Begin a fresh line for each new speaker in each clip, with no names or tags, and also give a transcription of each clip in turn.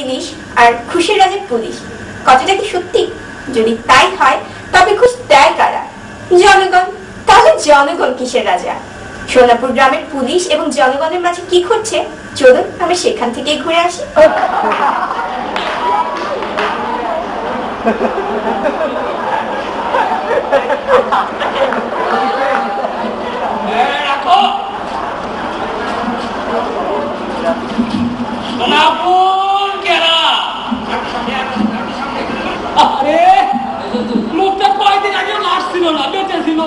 ইলিশ আর খুশির রাজা পুলিশ, কথাটা কি সত্যি? যদি তাই হয় তবে খুশ দেয় কারা? জনগণ। তাহলে জনগণ কিসের রাজা? সোনাপুর গ্রামের পুলিশ এবং জনগণের মাঝে কি ঘটছে, চলুন আমরা সেখান থেকে ঘুরে আসি।
লোকটা কয়েকদিন আগে লাশ ছিল না, বেঁচে ছিল।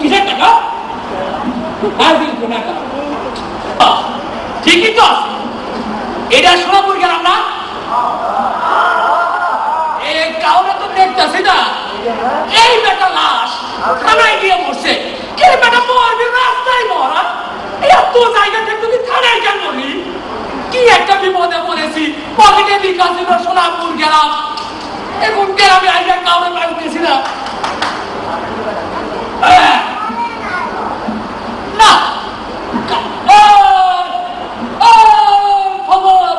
কিসের টাকা? ঠিকই তো আছে, এটা সোনাপুর গেলাম না, কাউরে তো দেখতেছি না। এই বেটা লাশ থানায় গিয়ে মরছে। এই বেটা মরবি রাস্তায় মরা, এত জায়গা থেকে তুই থানায় কেন মরলি? কি একটা বিপদে পড়েছি, পকেটে বিকাশ ছিল, সোনাপুর গেলাম, এখন গ্রামে আইয়া কাউরে পাইতেছি না। না খবর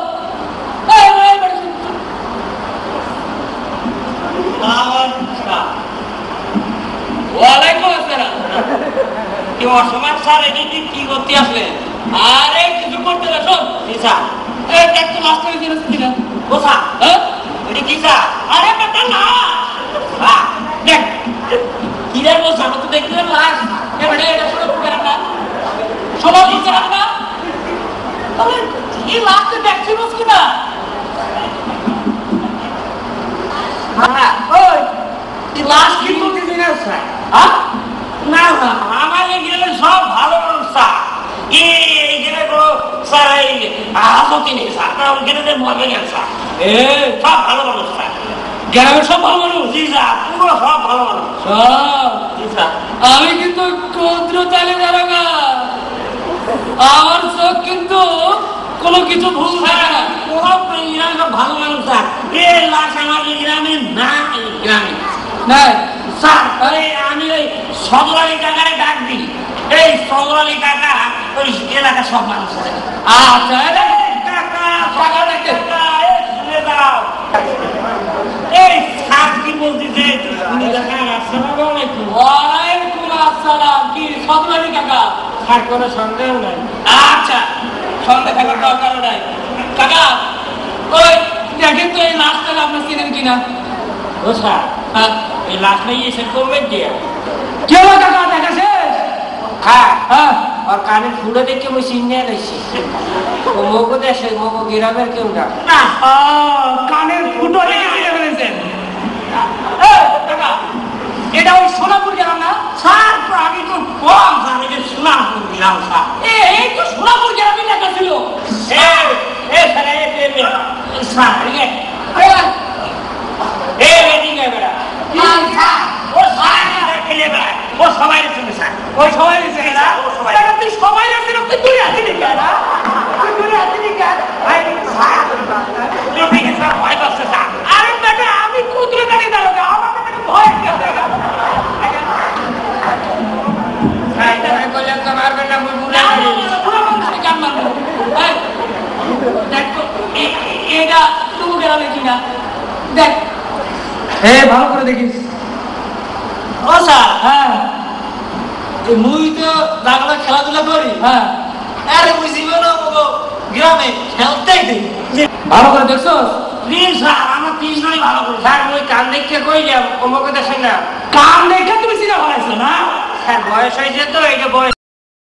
ওয়ালাইকুম আসসালাম। কি অসমাজ স্যার, এটা কি করতে আসলেন? আরে কিছু করতে না, শোন একটু লাস্ট করে দিলেন কোথা? এটা কি স্যার? আরে বেটা না দেখ কি রে বলছা, তো দেখতে লাশ এবারে এটা সোনাপুর গেলাম না, সোনাপুর গেলাম না, তাহলে এই লাশটা দেখছিস কিনা? লাশ কিন্তু না না আমার এখানে সব ভালো মানুষ স্যার, এইখানে কোনো স্যার আহতি নেই স্যার, ওইখানে মরবে গেল স্যার, সব ভালো মানুষ স্যার, গ্রামের সব ভালো মানুষ। জি স্যার, পুরো সব ভালো মানুষ সব। জি স্যার, আমি কিন্তু ক্ষুদ্র চালে দাঁড়াগা, আমার চোখ কিন্তু কোনো কিছু ভুল থাকে না, কোনো গ্রামে সব ভালো মানুষ স্যার। এই লাশ আমার গ্রামে না, গ্রামে নাই স্যার। আমি ওই সদরালি কাকারে ডাক দিই, এই সদরালি কাকা ওই এলাকার সব মানুষ আছে। আচ্ছা এই স্যার কি বলতেছে? ওয়ালাইকুম আসসালাম। কি সদরালি কাকা? স্যার কোনো সন্দেহ নাই। আচ্ছা, সন্দেহ থাকার দরকারও নাই। কাকা ওই দেখেন তো এই লাশটা আপনার চিনেন কিনা? ও স্যার, এই লাশ নেই এসে করবেন কি? কেউ টাকা দেখা শেষ? হ্যাঁ হ্যাঁ, আর কানের ফুলে দেখে আমি চিনে গেছি, ও মগো দেশে মগো গ্রামের কেউ না। কানের ফুটো দেখে চিনে ফেলেছেন? এটা ওই সোনাপুর গেলাম না স্যার? আমি তো কম স্যার, এটা সোনাপুর গেলাম স্যার। এই তো সোনাপুর গ্রামে লেখা ছিল স্যার। আমি কুদরে দাঁড়িয়ে দাঁড়াবো, আমার ভয় মারবেন না, এটা তুমি গেলামে কিনা দেখ, ভালো করে দেখিস। ও স্যার, হ্যাঁ মুই তো বাংলা খেলাধুলা করি। হ্যাঁ, আরে মুই জীবনে গ্রামে খেলতেই দেখি। ভালো করে দেখছো? স্যার আমার তিনজনই ভালো করে স্যার। ওই কান দেখে কইলাম অমুক দেশে না, কান দেখে তুমি চিনা ভালাইছো না স্যার? বয়স হয়েছে তো, এইটা বয়স।